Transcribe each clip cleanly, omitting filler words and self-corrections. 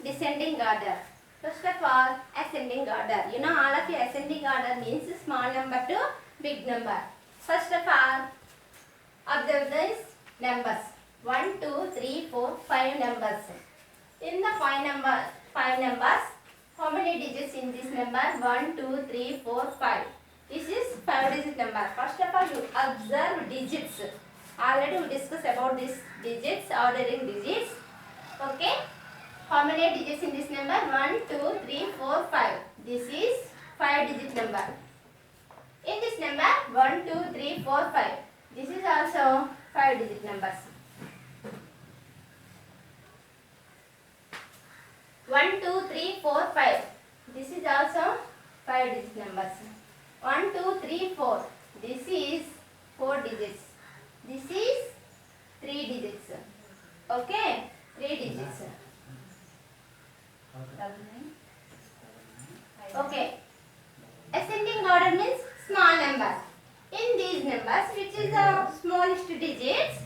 descending order. First of all, ascending order. You know all of you ascending order means small number to big number. First of all, observe these numbers. 1, 2, 3, 4, 5 numbers. In the five numbers, how many digits in this number? 1, 2, 3, 4, 5. This is 5 digit number. First of all, you observe digits. Already we discussed about these digits, ordering digits. Okay. How many digits in this number? 1, 2, 3, 4, 5. This is 5 digit number. In this number, 1, 2, 3, 4, 5. This is also 5 digit numbers. 1, 2, 3, 4, 5. This is also 5 digit numbers. 1, 2, 3, 4. This is 4 digits. This is 3 digits. Okay? 3 digits. Okay. Ascending order means small number. In these numbers, which is the smallest digits?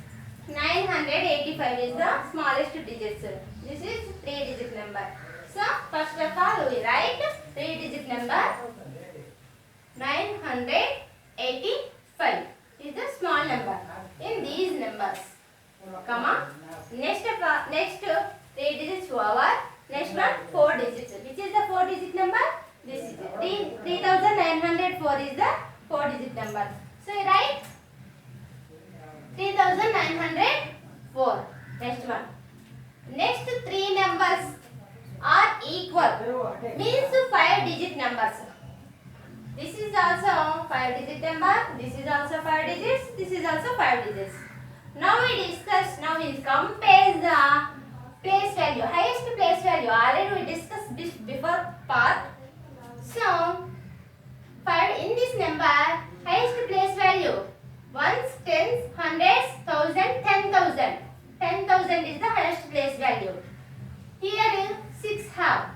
985 is the smallest digits. This is 3 digit number. So, first of all, we write 3 digit number. 985 is the small number. In these numbers, comma. Next 3 digits over. Next one 4 digits. Which is the 4 digit number? This is 3904 is the 4 digit number. So you write 3904. Next one. Next 3 numbers are equal. Means 5 digit numbers. This is also 5 digit number. This is also 5 digits. This is also 5 digits. Now we discuss. Now we compare the place value. Highest place value. Already we discussed this before part. So, in this number, highest place value. Ones, tens, hundreds, thousand, 10,000. 10,000 is the highest place value. Here 6 have.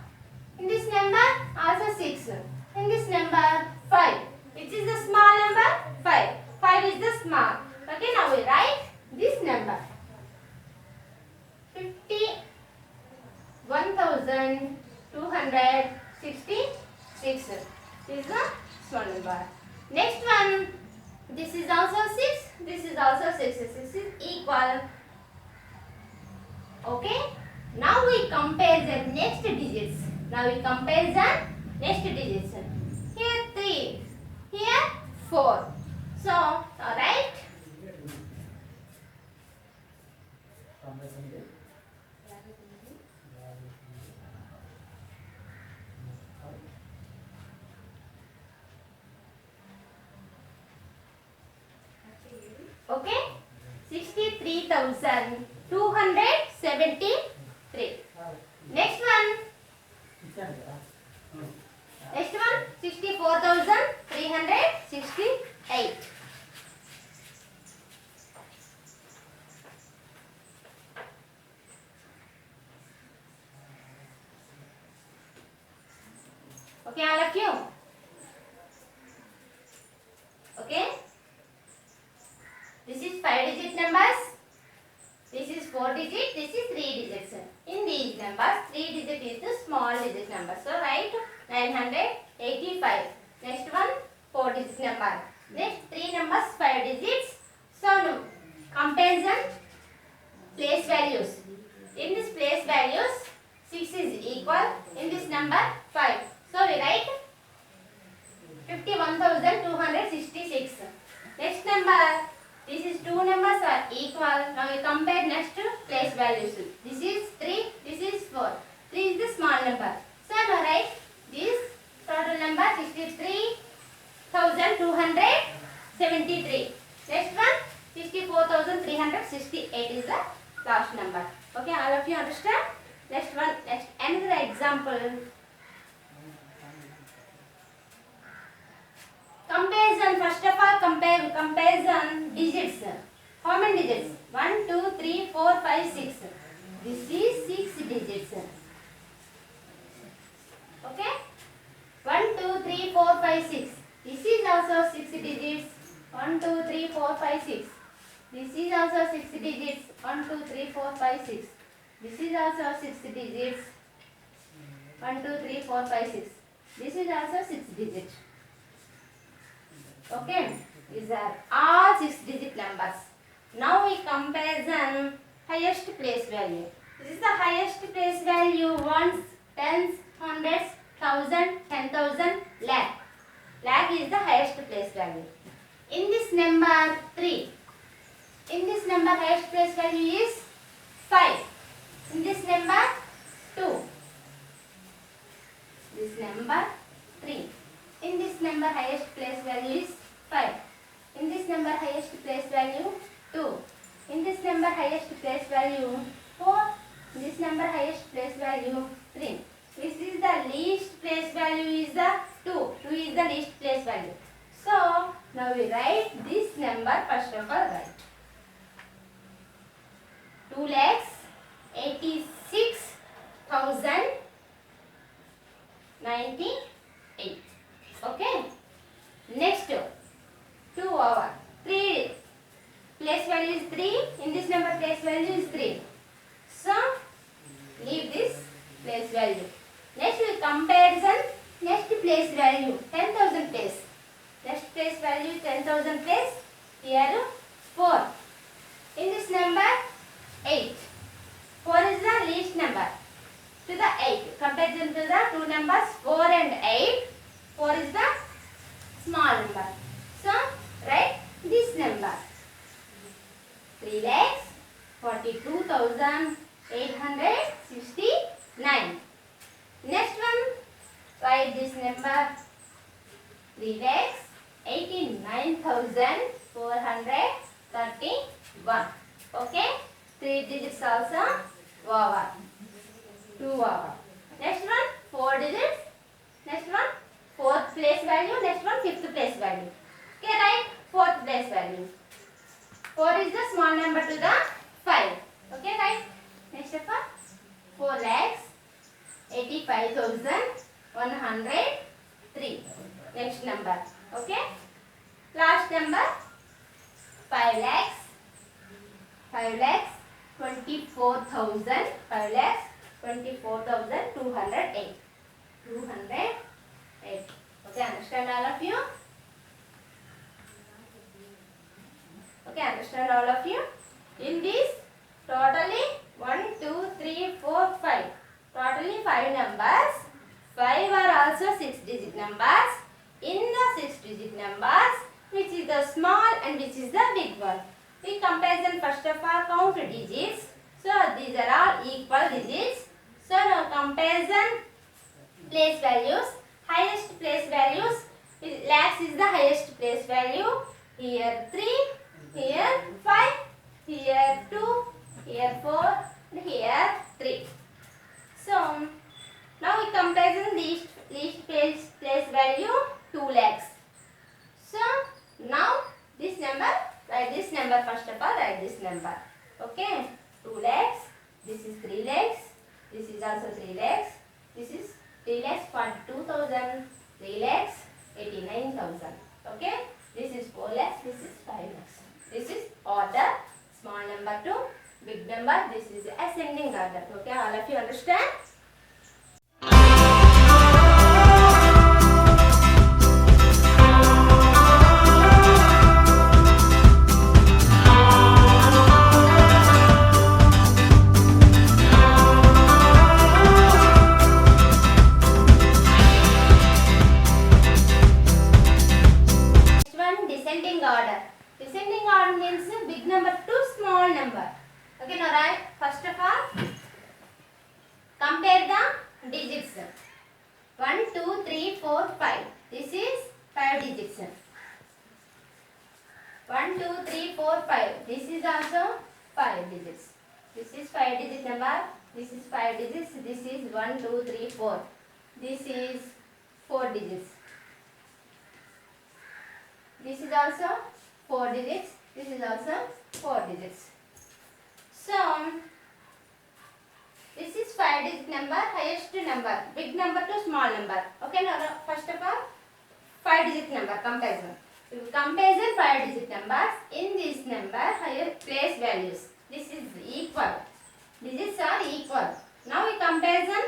In this number, also 6. In this number, 5. Which is the small number? 5. 5 is the small. Okay, now we write this number. 51,266 is the small number. Next one, this is also 6, this is also 6. 6 is equal. Okay, now we compare the next digits. Here 3, here 4. So, alright. Okay, 63,273. Next one, 64,368. Okay, all of you. Okay. This is 5 digit numbers. This is 4 digit. This is 3 digits. In these numbers, 3 digit is the small digit number. So write 985. Next one 4 digit number. Next 3 numbers 5 digits. So no. Comparison place values. In this place values 6 is equal. In this number 5. So we write 51,266. Next number. This is 2 numbers are equal. Now we compare next place values. This is 3, this is 4. 3 is the small number. So now write this total number 63,273. Next one 64,368 is the last number. Okay, all of you understand? Next one, another example. Comparison, first of all, comparison digits. How many digits? 1, 2, 3, 4, 5, 6. This is 6 digits. Okay? 1, 2, 3, 4, 5, 6. This is also 6 digits. 1, 2, 3, 4, 5, 6. This is also 6 digits. 1, 2, 3, 4, 5, 6. This is also 6 digits. 1, 2, 3, 4, 5, 6. This is also 6 digit. Okay, these are all 6 digit numbers. Now we comparison highest place value. This is the highest place value: ones, tens, hundreds, thousand, 10,000, lakh. Lakh is the highest place value. In this number 3. In this number highest place value is 5. In this number 2. This number 3. In this number highest place value is 5. In this number highest place value 2. In this number highest place value 4. In this number highest place value 3. This is the least place value is the 2. 2 is the least place value. So now we write this number first of all. Write 2,86,098. Okay. Next 2 over 3. Place value is 3. In this number place value is 3. So leave this place value. Next we comparison. Next place value 10,000 place. Next place value 10,000 place. Here 4. In this number 8. 4 is the least number to the 8. Comparison to the two numbers 4 and 8. 4 is the small number. So write this number. 3,42,869. Next one, write this number. 3,89,431. Okay, 3 digits also over. 2 over. Next one 4 digits. Next one 4th place value. Next one 5th place value. Okay, write 4th place value. 4 is the small number to the 5. Okay, right. Next of all 4,85,103. Next number. Okay. Last number 5,24,208. 208. Okay, understand all of you? Okay, understand all of you? In this, totally 1, 2, 3, 4, 5. Totally 5 numbers. 5 are also 6 digit numbers. In the 6 digit numbers, which is the small and which is the big one? We comparison first of all count digits. So these are all equal digits. So now comparison place values. Highest place values. Lakhs is the highest place value. Here 3. Here 5, here 2, here 4, and here 3. So now we comparison least place value 2 lakhs. So now this number, write this number first of all, write this number. Okay, 2 lakhs. This is 3 lakhs. This is also 3 lakhs. This is 3 lakhs 42,000. 3 lakhs 89,000. Okay, this is 4 lakhs. This is 5 lakhs. This is order, small number to big number. This is ascending order. Okay, all of you understand? Next one, descending order. Descending order means big number to small number. Okay, now right. First of all, compare the digits. 1, 2, 3, 4, 5. This is 5 digits. 1, 2, 3, 4, 5. This is also 5 digits. This is 5 digit number. This is 5 digits. This is 1, 2, 3, 4. This is 4 digits. This is also 4 digits. This is also 4 digits. So this is 5 digit number, highest number, big number to small number. Okay, now first of all 5 digit number comparison. If we comparison 5 digit numbers, in this number higher place values. This is equal. Digits are equal. Now we comparison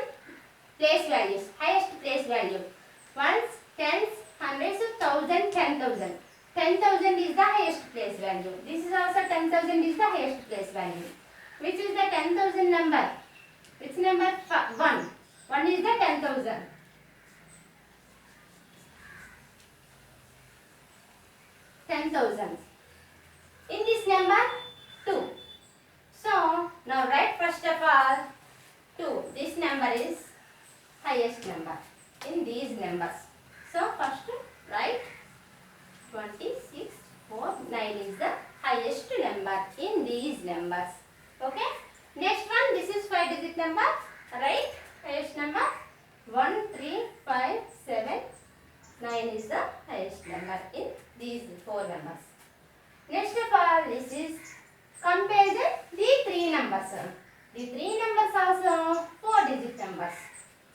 place values, highest place value. Ones, tens, hundreds, thousand, 10,000. 10,000 is the highest place value. This is also 10,000 is the highest place value. Which is the 10,000 number? Which number? 1. 1 is the 10,000. 10,000. In this number, 2. So, now write first of all 2. This number is highest number in these numbers. So, first write 26, 4, 9 is the highest number in these numbers. Okay. Next one, this is 5 digit number. Write highest number 1, 3, 5, 7, 9 is the highest number in these 4 numbers. Next of all, this is compare the 3 numbers. The 3 numbers also 4 digit numbers.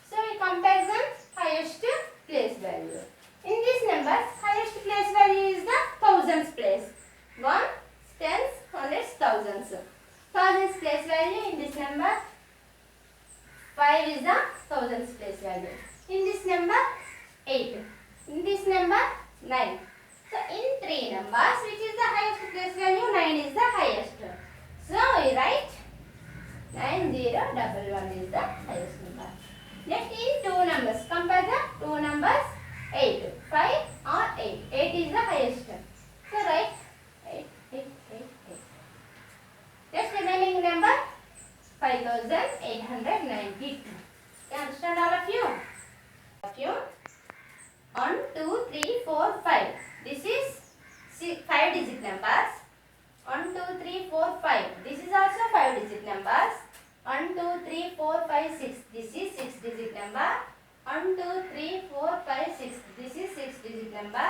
So we compare the highest place value. In these numbers, highest place value is the thousands place. 1, tens, hundreds, thousands. Thousands place value in this number. 5 is the thousands place value. In this number, 8. In this number, 9. So in 3 numbers, which is the highest place value? 9 is the highest. So we write 9011 is the highest number. Next in 2 numbers, compare the 2 numbers. 8, 5 or 8. 8 is the highest. So write 8, 8, 8, 8. Next remaining number 5892. You understand all of you? 1, 2, 3, 4, 5. This is 5 digit numbers. 1, 2, 3, 4, 5. This is also 5 digit numbers. 1, 2, 3, 4, 5, 6. This is 6 digit number. 1, 2, 3, 4, 5, 6. This is 6 digit number.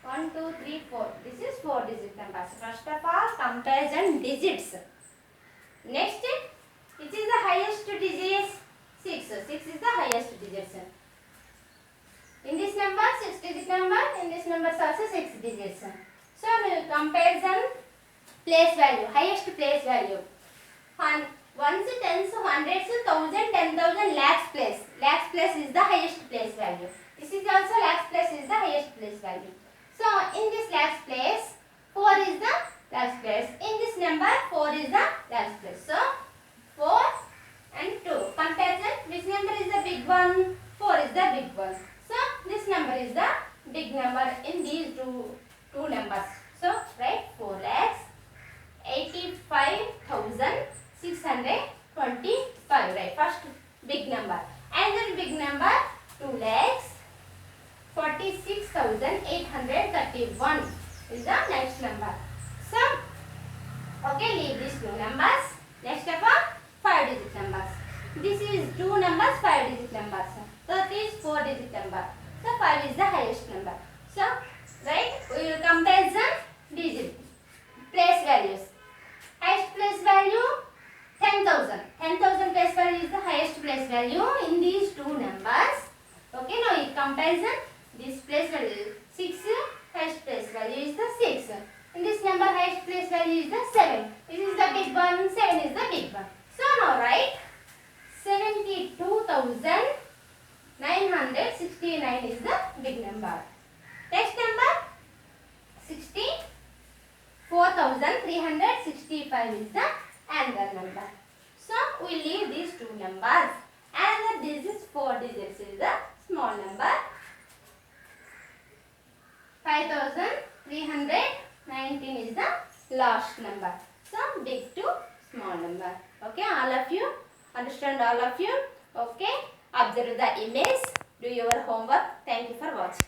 1, 2, 3, 4. This is 4 digit numbers. First of all, comparison digits. Next, which is the highest digits? 6. 6 is the highest digits. In this number, 6 digit number. In this number also 6 digits. So, comparison place value, highest place value. Ones, tens, hundreds, thousand, 10,000, lakhs place. Lakhs place is the highest place value. This is also lakhs place is the highest place value. So, in this lakhs place, 4 is the lakhs place. In this number, 4 is the lakhs place. So, 4 and 2. Comparison, which number is the big one? 4 is the big one. So, this number is the big number in these two numbers. So, write 4 lakhs 85,625. Right, first big number. And then big number 2 lakhs 46,831 is the next number. So, okay, leave these 2 numbers. Next of all, 5 digit numbers. This is 2 numbers, 5 digit numbers. So, this is 4 digit number. So, 5 is the highest number. So, right, we will compare the digit place values. Highest place value 10,000. 10,000 place value is the highest place value in these 2 numbers. Okay, now in comparison, this place value 6, highest place value is the 6. In this number, highest place value is the 7. This is the big one, 7 is the big one. So now write 72,969 is the big number. Next number 64,365 is the another number. So we leave these 2 numbers and this is 4 digits is the small number. 5,319 is the last number. So big to small number. Okay, all of you understand, all of you. Okay, observe the image, do your homework. Thank you for watching.